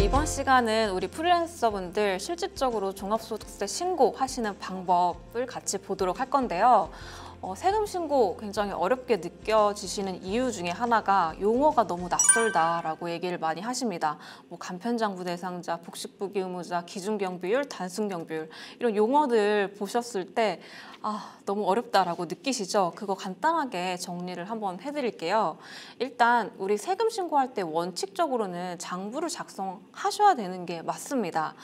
이번 시간은 우리 프리랜서분들 실질적으로 종합소득세 신고하시는 방법을 같이 보도록 할 건데요. 세금 신고 굉장히 어렵게 느껴지시는 이유 중에 하나가 용어가 너무 낯설다라고 얘기를 많이 하십니다. 뭐 간편장부 대상자, 복식부기 의무자, 기준경비율, 단순경비율 이런 용어들 보셨을 때 너무 어렵다라고 느끼시죠? 그거 간단하게 정리를 한번 해드릴게요. 일단 우리 세금 신고할 때 원칙적으로는 장부를 작성하셔야 되는 게 맞습니다.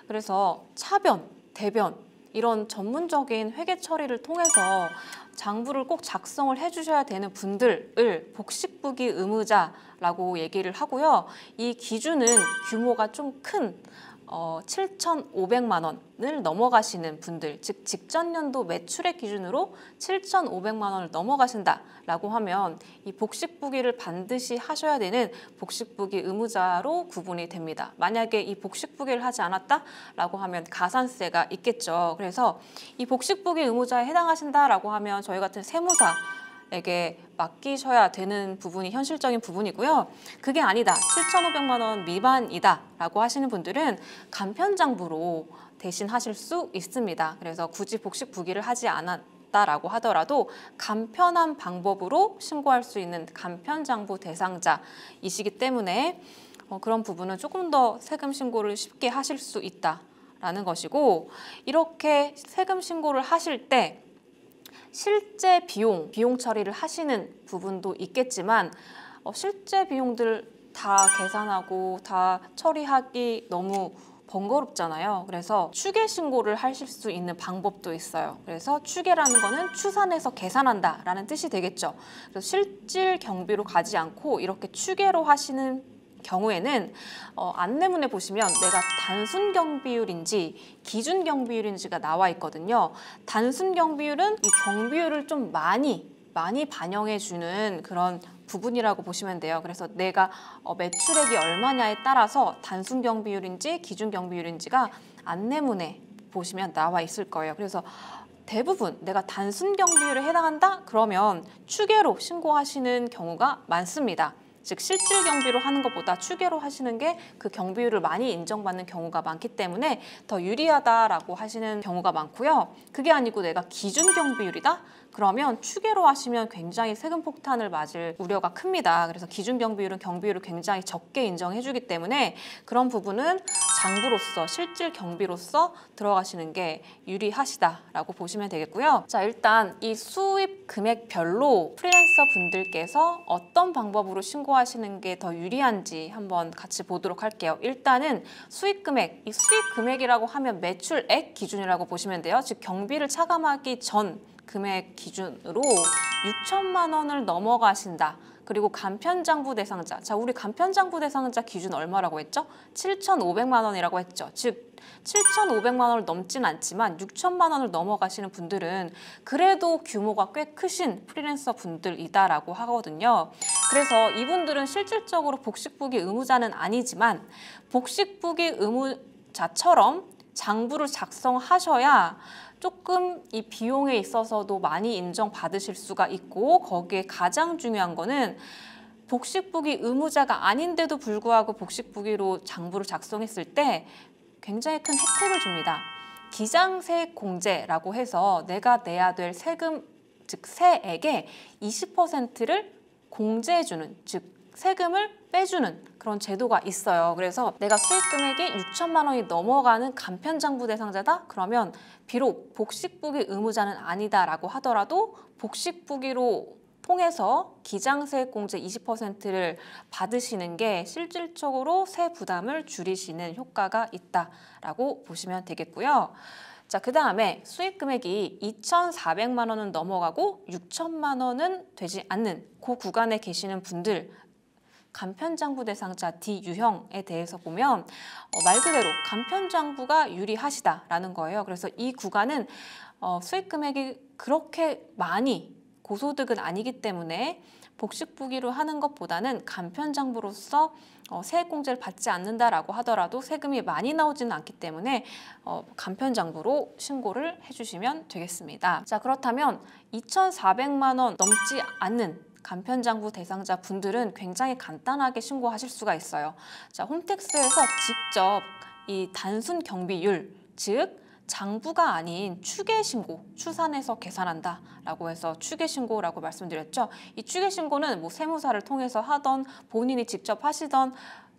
그래서 차변, 대변 이런 전문적인 회계 처리를 통해서 장부를 꼭 작성을 해주셔야 되는 분들을 복식부기 의무자라고 얘기를 하고요. 이 기준은 규모가 좀 큰 7,500만 원을 넘어가시는 분들, 즉 직전 연도 매출의 기준으로 7,500만 원을 넘어가신다라고 하면 이 복식부기를 반드시 하셔야 되는 복식부기 의무자로 구분이 됩니다. 만약에 이 복식부기를 하지 않았다라고 하면 가산세가 있겠죠. 그래서 이 복식부기 의무자에 해당하신다라고 하면 저희 같은 세무사에게 맡기셔야 되는 부분이 현실적인 부분이고요. 그게 아니다, 7,500만 원 미만이다 라고 하시는 분들은 간편장부로 대신 하실 수 있습니다. 그래서 굳이 복식부기를 하지 않았다라고 하더라도 간편한 방법으로 신고할 수 있는 간편장부 대상자이시기 때문에 그런 부분은 조금 더 세금 신고를 쉽게 하실 수 있다라는 것이고, 이렇게 세금 신고를 하실 때 실제 비용 처리를 하시는 부분도 있겠지만 실제 비용들 다 계산하고 다 처리하기 너무 번거롭잖아요. 그래서 추계 신고를 하실 수 있는 방법도 있어요. 그래서 추계라는 거는 추산해서 계산한다 라는 뜻이 되겠죠. 그래서 실질 경비로 가지 않고 이렇게 추계로 하시는 경우에는 안내문에 보시면 내가 단순 경비율인지 기준 경비율인지가 나와 있거든요. 단순 경비율은 이 경비율을 좀 많이 반영해 주는 그런 부분이라고 보시면 돼요. 그래서 내가 매출액이 얼마냐에 따라서 단순 경비율인지 기준 경비율인지가 안내문에 보시면 나와 있을 거예요. 그래서 대부분 내가 단순 경비율에 해당한다? 그러면 추계로 신고하시는 경우가 많습니다. 즉 실질 경비로 하는 것보다 추계로 하시는 게 그 경비율을 많이 인정받는 경우가 많기 때문에 더 유리하다라고 하시는 경우가 많고요. 그게 아니고 내가 기준 경비율이다? 그러면 추계로 하시면 굉장히 세금 폭탄을 맞을 우려가 큽니다. 그래서 기준 경비율은 경비율을 굉장히 적게 인정해주기 때문에 그런 부분은 장부로서 실질 경비로서 들어가시는 게 유리하시다라고 보시면 되겠고요. 자, 일단 이 수입 금액별로 프리랜서 분들께서 어떤 방법으로 신고하시는 게 더 유리한지 한번 같이 보도록 할게요. 일단은 수입 금액, 이 수입 금액이라고 하면 매출액 기준이라고 보시면 돼요. 즉 경비를 차감하기 전 금액 기준으로 6천만 원을 넘어가신다. 그리고 간편장부 대상자, 자 우리 간편장부 대상자 기준 얼마라고 했죠? 7,500만 원이라고 했죠. 즉 7,500만 원을 넘진 않지만 6천만 원을 넘어가시는 분들은 그래도 규모가 꽤 크신 프리랜서 분들이다라고 하거든요. 그래서 이분들은 실질적으로 복식부기 의무자는 아니지만 복식부기 의무자처럼 장부를 작성하셔야 조금 이 비용에 있어서도 많이 인정받으실 수가 있고, 거기에 가장 중요한 거는 복식부기 의무자가 아닌데도 불구하고 복식부기로 장부를 작성했을 때 굉장히 큰 혜택을 줍니다. 기장세액 공제라고 해서 내가 내야 될 세금, 즉 세액의 20%를 공제해주는, 즉 세금을 빼주는 그런 제도가 있어요. 그래서 내가 수익 금액이 6천만 원이 넘어가는 간편장부 대상자다? 그러면 비록 복식부기 의무자는 아니다라고 하더라도 복식부기로 통해서 기장세액 공제 20%를 받으시는 게 실질적으로 세 부담을 줄이시는 효과가 있다라고 보시면 되겠고요. 자, 그 다음에 수익 금액이 2,400만 원은 넘어가고 6천만 원은 되지 않는 그 구간에 계시는 분들, 간편장부 대상자 D유형에 대해서 보면 말 그대로 간편장부가 유리하시다라는 거예요. 그래서 이 구간은 수익 금액이 그렇게 많이 고소득은 아니기 때문에 복식부기로 하는 것보다는 간편장부로서 세액공제를 받지 않는다라고 하더라도 세금이 많이 나오지는 않기 때문에 간편장부로 신고를 해주시면 되겠습니다. 자, 그렇다면 2,400만 원 넘지 않는 간편장부 대상자 분들은 굉장히 간단하게 신고하실 수가 있어요. 자, 홈택스에서 직접 이 단순 경비율, 즉 장부가 아닌 추계신고, 추산해서 계산한다 라고 해서 추계신고라고 말씀드렸죠. 이 추계신고는 뭐 세무사를 통해서 하던 본인이 직접 하시던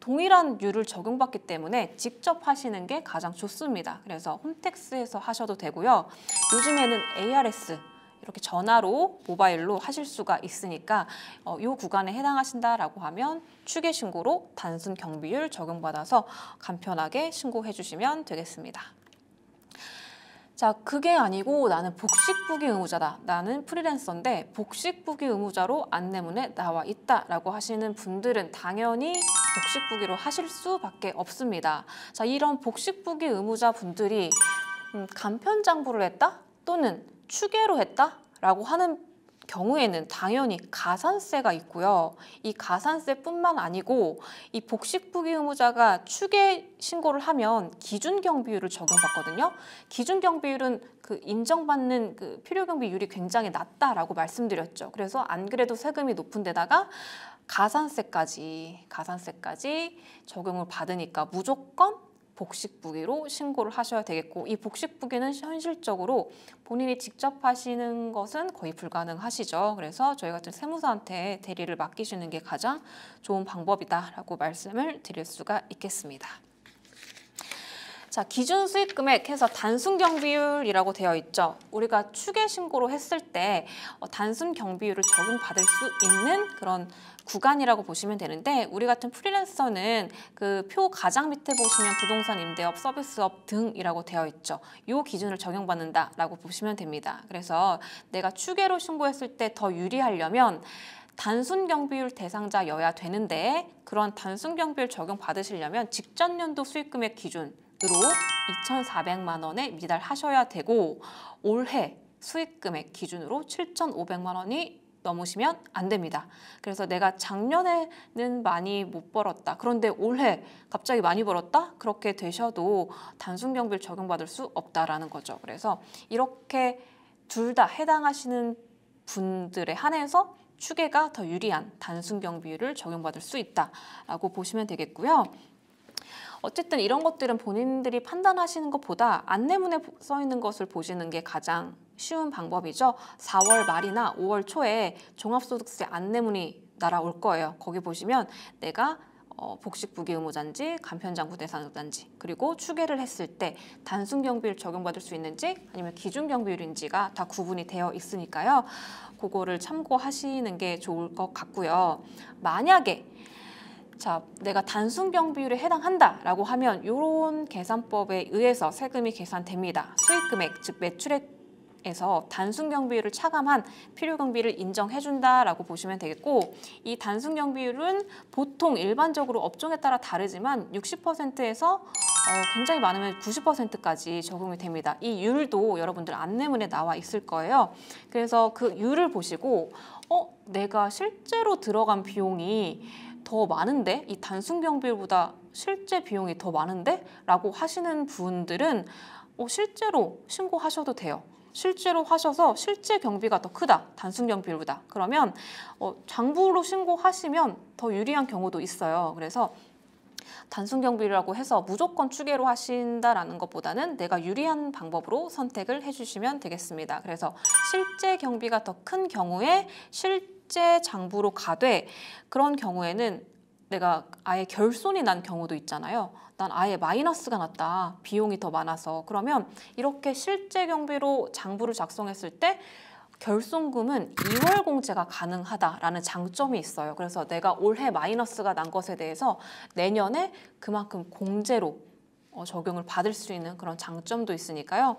동일한 율을 적용받기 때문에 직접 하시는 게 가장 좋습니다. 그래서 홈택스에서 하셔도 되고요. 요즘에는 ARS 이렇게 전화로 모바일로 하실 수가 있으니까 이 구간에 해당하신다라고 하면 추계신고로 단순 경비율 적용받아서 간편하게 신고해 주시면 되겠습니다. 자, 그게 아니고 나는 복식부기 의무자다. 나는 프리랜서인데 복식부기 의무자로 안내문에 나와 있다라고 하시는 분들은 당연히 복식부기로 하실 수밖에 없습니다. 자, 이런 복식부기 의무자 분들이 간편장부를 했다 또는 추계로 했다 라고 하는 경우에는 당연히 가산세가 있고요. 이 가산세뿐만 아니고 이 복식부기 의무자가 추계 신고를 하면 기준경비율을 적용받거든요. 기준경비율은 그 인정받는 그 필요경비율이 굉장히 낮다라고 말씀드렸죠. 그래서 안 그래도 세금이 높은 데다가 가산세까지 적용을 받으니까 무조건 복식부기로 신고를 하셔야 되겠고, 이 복식부기는 현실적으로 본인이 직접 하시는 것은 거의 불가능하시죠. 그래서 저희 같은 세무사한테 대리를 맡기시는 게 가장 좋은 방법이다라고 말씀을 드릴 수가 있겠습니다. 자, 기준 수익 금액 해서 단순 경비율이라고 되어 있죠. 우리가 추계 신고로 했을 때 단순 경비율을 적용받을 수 있는 그런 구간이라고 보시면 되는데, 우리 같은 프리랜서는 그 표 가장 밑에 보시면 부동산 임대업, 서비스업 등이라고 되어 있죠. 이 기준을 적용받는다라고 보시면 됩니다. 그래서 내가 추계로 신고했을 때 더 유리하려면 단순 경비율 대상자여야 되는데, 그런 단순 경비율 적용받으시려면 직전 연도 수익 금액 기준으로 2,400만 원에 미달하셔야 되고, 올해 수익 금액 기준으로 7,500만 원이 넘으시면 안 됩니다. 그래서 내가 작년에는 많이 못 벌었다, 그런데 올해 갑자기 많이 벌었다? 그렇게 되셔도 단순 경비율 적용받을 수 없다라는 거죠. 그래서 이렇게 둘 다 해당하시는 분들에 한해서 추계가 더 유리한 단순 경비율을 적용받을 수 있다라고 보시면 되겠고요. 어쨌든 이런 것들은 본인들이 판단하시는 것보다 안내문에 써 있는 것을 보시는 게 가장 쉬운 방법이죠. 4월 말이나 5월 초에 종합소득세 안내문이 날아올 거예요. 거기 보시면 내가 복식부기 의무자인지 간편장부 대상자인지, 그리고 추계를 했을 때 단순 경비율 적용받을 수 있는지 아니면 기준 경비율인지가 다 구분이 되어 있으니까요. 그거를 참고하시는 게 좋을 것 같고요. 만약에 자, 내가 단순 경비율에 해당한다라고 하면 이런 계산법에 의해서 세금이 계산됩니다. 수익금액, 즉 매출액에서 단순 경비율을 차감한 필요 경비를 인정해준다라고 보시면 되겠고, 이 단순 경비율은 보통 일반적으로 업종에 따라 다르지만 60%에서 굉장히 많으면 90%까지 적용이 됩니다. 이 율도 여러분들 안내문에 나와 있을 거예요. 그래서 그 율을 보시고 내가 실제로 들어간 비용이 더 많은데, 이 단순 경비율보다 실제 비용이 더 많은데? 라고 하시는 분들은 실제로 신고하셔도 돼요. 실제로 하셔서 실제 경비가 더 크다, 단순 경비율보다. 그러면 장부로 신고하시면 더 유리한 경우도 있어요. 그래서 단순 경비라고 해서 무조건 추계로 하신다라는 것보다는 내가 유리한 방법으로 선택을 해주시면 되겠습니다. 그래서 실제 경비가 더 큰 경우에 실제 장부로 가되, 그런 경우에는 내가 아예 결손이 난 경우도 있잖아요. 난 아예 마이너스가 났다, 비용이 더 많아서. 그러면 이렇게 실제 경비로 장부를 작성했을 때 결손금은 2월 공제가 가능하다라는 장점이 있어요. 그래서 내가 올해 마이너스가 난 것에 대해서 내년에 그만큼 공제로 적용을 받을 수 있는 그런 장점도 있으니까요.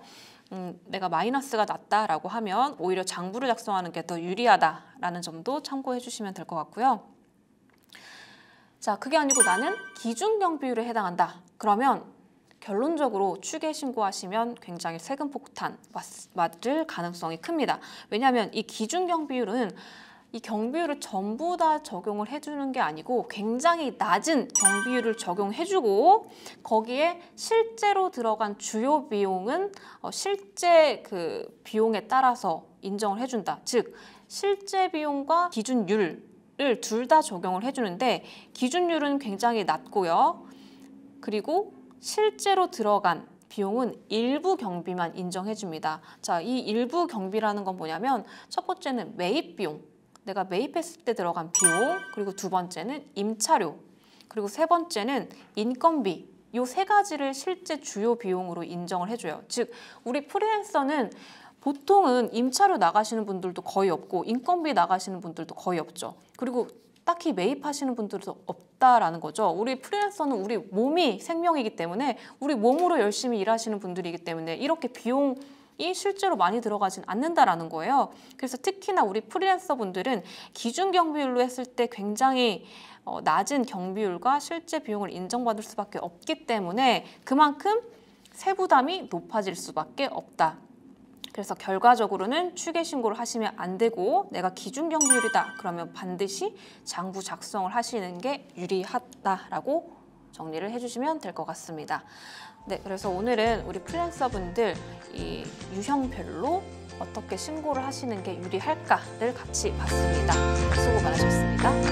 내가 마이너스가 났다라고 하면 오히려 장부를 작성하는 게 더 유리하다라는 점도 참고해 주시면 될 것 같고요. 자, 그게 아니고 나는 기준 경비율에 해당한다. 그러면 결론적으로 추계 신고하시면 굉장히 세금 폭탄 맞을 가능성이 큽니다. 왜냐하면 이 기준 경비율은 이 경비율을 전부 다 적용을 해주는 게 아니고 굉장히 낮은 경비율을 적용해주고, 거기에 실제로 들어간 주요 비용은 실제 그 비용에 따라서 인정을 해준다. 즉 실제 비용과 기준율을 둘 다 적용을 해주는데 기준율은 굉장히 낮고요. 그리고 실제로 들어간 비용은 일부 경비만 인정해줍니다. 자, 이 일부 경비라는 건 뭐냐면 첫 번째는 매입 비용, 내가 매입했을 때 들어간 비용, 그리고 두 번째는 임차료, 그리고 세 번째는 인건비, 이 세 가지를 실제 주요 비용으로 인정을 해줘요. 즉, 우리 프리랜서는 보통은 임차료 나가시는 분들도 거의 없고 인건비 나가시는 분들도 거의 없죠. 그리고 딱히 매입하시는 분들도 없다라는 거죠. 우리 프리랜서는 우리 몸이 생명이기 때문에 우리 몸으로 열심히 일하시는 분들이기 때문에 이렇게 비용이 실제로 많이 들어가진 않는다라는 거예요. 그래서 특히나 우리 프리랜서 분들은 기준 경비율로 했을 때 굉장히 낮은 경비율과 실제 비용을 인정받을 수밖에 없기 때문에 그만큼 세부담이 높아질 수밖에 없다. 그래서 결과적으로는 추계 신고를 하시면 안 되고 내가 기준 경비율이다 그러면 반드시 장부 작성을 하시는 게 유리하다라고 정리를 해주시면 될 것 같습니다. 네, 그래서 오늘은 우리 프리랜서분들 이 유형별로 어떻게 신고를 하시는 게 유리할까를 같이 봤습니다. 수고 많으셨습니다.